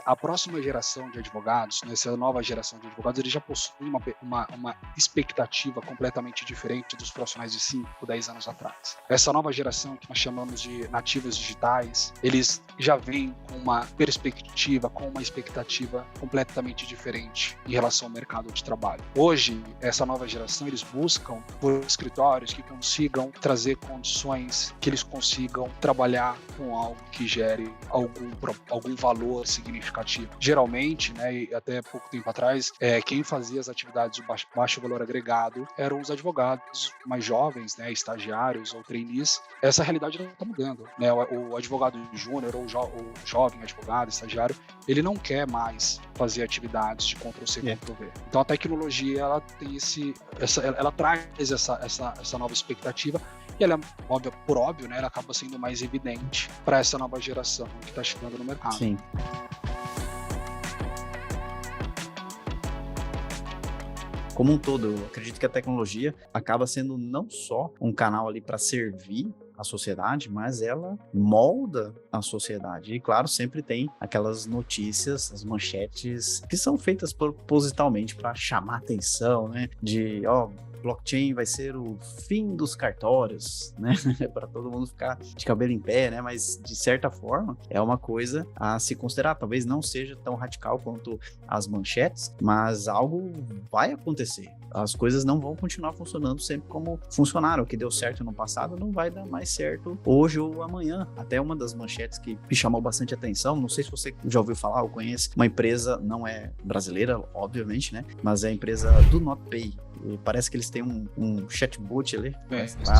A próxima geração de advogados, né, essa nova geração de advogados, eles já possuem uma expectativa completamente diferente dos profissionais de 5, 10 anos atrás. Essa nova geração, que nós chamamos de nativos digitais, eles já vêm com uma perspectiva, com uma expectativa completamente diferente em relação ao mercado de trabalho. Hoje, essa nova geração, eles buscam por escritórios que consigam trazer condições, que eles consigam trabalhar com algo que gere algum valor significativo. Geralmente, né, e até pouco tempo atrás, quem fazia as atividades de baixo valor agregado eram os advogados mais jovens, né, estagiários ou trainees. Essa realidade não está mudando, né? O advogado júnior ou o jovem advogado, estagiário, ele não quer mais fazer atividades de Ctrl+C, Ctrl+V. Então a tecnologia, ela tem ela traz essa nova expectativa. E ela, por óbvio, né, ela acaba sendo mais evidente para essa nova geração que está chegando no mercado. Sim. Como um todo, eu acredito que a tecnologia acaba sendo não só um canal ali para servir a sociedade, mas ela molda a sociedade. E, claro, sempre tem aquelas notícias, as manchetes, que são feitas propositalmente para chamar atenção, né? Blockchain vai ser o fim dos cartórios, né? Para todo mundo ficar de cabelo em pé, né? Mas, de certa forma, é uma coisa a se considerar. Talvez não seja tão radical quanto as manchetes, mas algo vai acontecer. As coisas não vão continuar funcionando sempre como funcionaram. O que deu certo no passado não vai dar mais certo hoje ou amanhã. Até uma das manchetes que me chamou bastante atenção, não sei se você já ouviu falar ou conhece, uma empresa, não é brasileira, obviamente, né? Mas é a empresa do NotPay. E parece que eles têm um chatbot ali.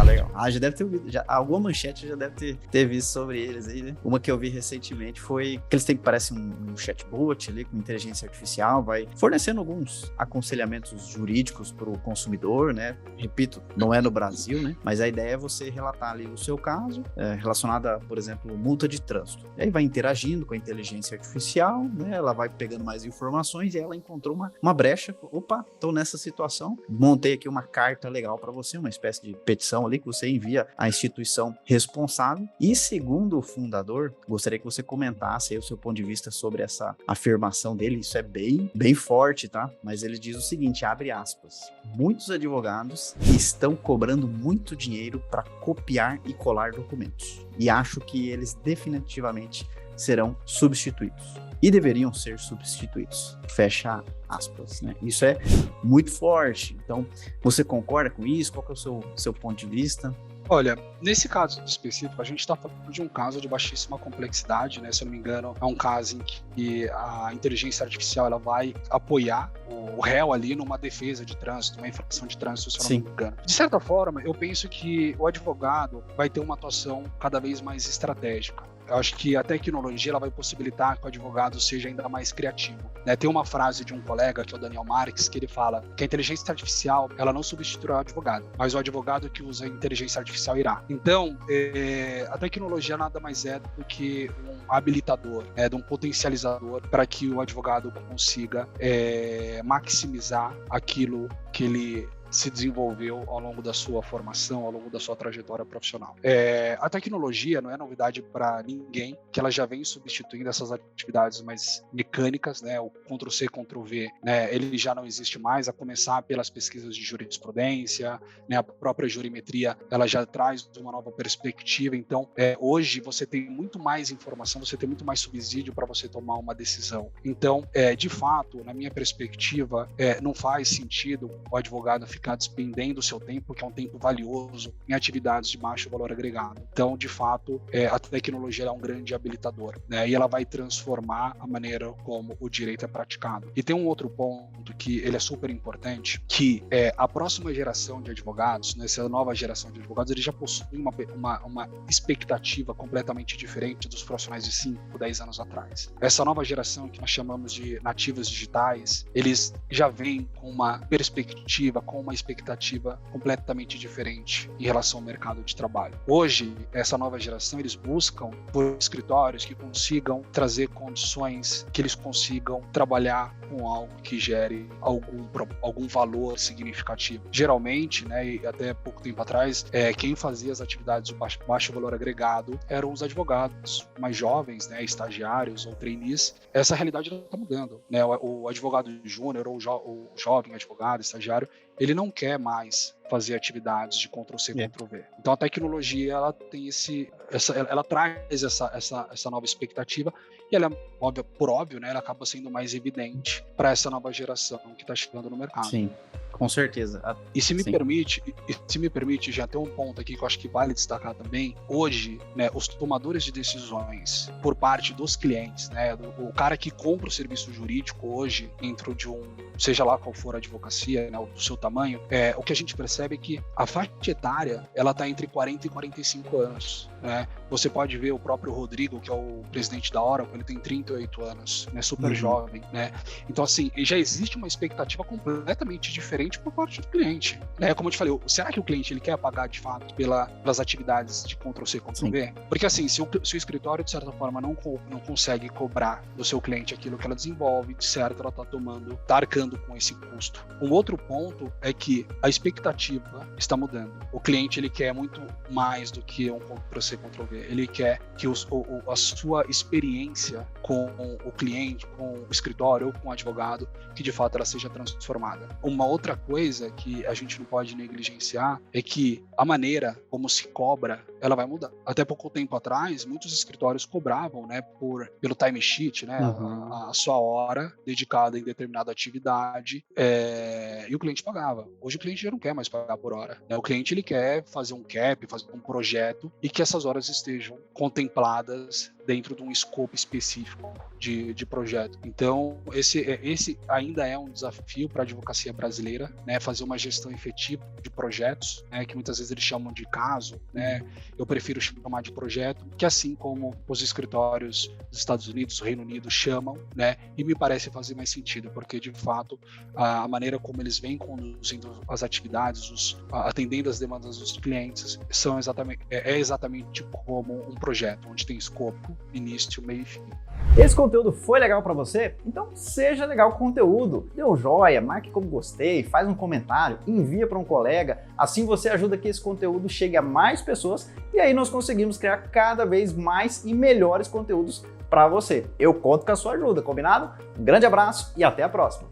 Legal. Já deve ter ouvido. Alguma manchete já deve ter visto sobre eles aí, né? Uma que eu vi recentemente foi que eles têm, parece um chatbot ali com inteligência artificial, vai fornecendo alguns aconselhamentos jurídicos para o consumidor, né? Repito, não é no Brasil, né? Mas a ideia é você relatar ali o seu caso, relacionado a, por exemplo, multa de trânsito. E aí vai interagindo com a inteligência artificial, né? Ela vai pegando mais informações e ela encontrou uma brecha. Opa, estou nessa situação. Montei aqui uma carta legal para você, uma espécie de petição ali que você envia à instituição responsável. E segundo o fundador, gostaria que você comentasse aí o seu ponto de vista sobre essa afirmação dele. Isso é bem forte, tá? Mas ele diz o seguinte, abre aspas: muitos advogados estão cobrando muito dinheiro para copiar e colar documentos. E acho que eles definitivamente serão substituídos. E deveriam ser substituídos. Fecha aspas, né? Isso é muito forte. Então, você concorda com isso? Qual que é o seu ponto de vista? Olha, nesse caso específico, a gente está falando de um caso de baixíssima complexidade, né? Se eu não me engano, é um caso em que a inteligência artificial ela vai apoiar o réu ali numa defesa de trânsito, uma infração de trânsito, se eu não me engano. De certa forma, eu penso que o advogado vai ter uma atuação cada vez mais estratégica. Eu acho que a tecnologia ela vai possibilitar que o advogado seja ainda mais criativo, né? Tem uma frase de um colega, que é o Daniel Marques, que ele fala que a inteligência artificial ela não substituirá o advogado, mas o advogado que usa a inteligência artificial irá. Então, a tecnologia nada mais é do que um habilitador, de um potencializador para que o advogado consiga maximizar aquilo que ele se desenvolveu ao longo da sua formação, ao longo da sua trajetória profissional. A tecnologia não é novidade para ninguém, que ela já vem substituindo essas atividades mais mecânicas, né? O Ctrl+C, Ctrl+V, né? Ele já não existe mais, a começar pelas pesquisas de jurisprudência, né? A própria jurimetria, ela já traz uma nova perspectiva. Então, hoje você tem muito mais informação, você tem muito mais subsídio para você tomar uma decisão. Então, de fato, na minha perspectiva, não faz sentido o advogado ficar despendendo o seu tempo, que é um tempo valioso, em atividades de baixo valor agregado. Então, de fato, a tecnologia é um grande habilitador, né? E ela vai transformar a maneira como o direito é praticado. E tem um outro ponto que ele é super importante, que a próxima geração de advogados, né, essa nova geração de advogados, eles já possuem uma expectativa completamente diferente dos profissionais de 5, 10 anos atrás. Essa nova geração, que nós chamamos de nativos digitais, eles já vêm com uma perspectiva, com uma expectativa completamente diferente em relação ao mercado de trabalho. Hoje, essa nova geração, eles buscam por escritórios que consigam trazer condições, que eles consigam trabalhar com algo que gere algum valor significativo. Geralmente, né, e até pouco tempo atrás, quem fazia as atividades de baixo valor agregado eram os advogados mais jovens, né, estagiários ou trainees. Essa realidade não está mudando, né? O advogado júnior ou o jovem advogado, estagiário, ele não quer mais fazer atividades de Ctrl+C, Ctrl+V. Então a tecnologia, ela tem ela traz essa nova expectativa, e ela, por óbvio, né, ela acaba sendo mais evidente para essa nova geração que está chegando no mercado. Sim, com certeza. E se me permite, já tem um ponto aqui que eu acho que vale destacar também. Hoje, né, os tomadores de decisões por parte dos clientes, né, o cara que compra o serviço jurídico hoje dentro de seja lá qual for a advocacia, né, do seu tamanho, o que a gente percebe é que a faixa etária, ela está entre 40 e 45 anos. Né? Você pode ver o próprio Rodrigo, que é o presidente da Oracle, ele tem 38 anos, né, super jovem. Né? Então, assim, já existe uma expectativa completamente diferente por parte do cliente. Né? Como eu te falei, será que o cliente ele quer pagar, de fato, pelas atividades de Ctrl+C, Ctrl+V? Porque, assim, se o escritório, de certa forma, não consegue cobrar do seu cliente aquilo que ela desenvolve, de certo, ela está arcando com esse custo. Um outro ponto é que a expectativa está mudando. O cliente, ele quer muito mais do que um Ctrl+C, Ctrl+V. Ele quer que a sua experiência com o cliente, com o escritório ou com o advogado, que de fato ela seja transformada. Uma outra coisa que a gente não pode negligenciar é que a maneira como se cobra, ela vai mudar. Até pouco tempo atrás, muitos escritórios cobravam, né, pelo timesheet, né, a sua hora dedicada em determinada atividade, e o cliente pagava. Hoje o cliente já não quer mais pagar por hora. Né? O cliente, ele quer fazer um cap, fazer um projeto, e que essas horas estejam contempladas dentro de um escopo específico de projeto. Então, esse ainda é um desafio para a advocacia brasileira, né? Fazer uma gestão efetiva de projetos, né? Que muitas vezes eles chamam de caso, né? Eu prefiro chamar de projeto, que assim como os escritórios dos Estados Unidos, Reino Unido chamam, né? E me parece fazer mais sentido, porque de fato a maneira como eles vêm conduzindo as atividades, atendendo as demandas dos clientes, é exatamente como um projeto, onde tem escopo, início, meio e fim. Esse conteúdo foi legal para você? Então seja legal com o conteúdo. Dê um joinha, marque como gostei, faz um comentário, envia para um colega. Assim você ajuda que esse conteúdo chegue a mais pessoas e aí nós conseguimos criar cada vez mais e melhores conteúdos para você. Eu conto com a sua ajuda, combinado? Um grande abraço e até a próxima!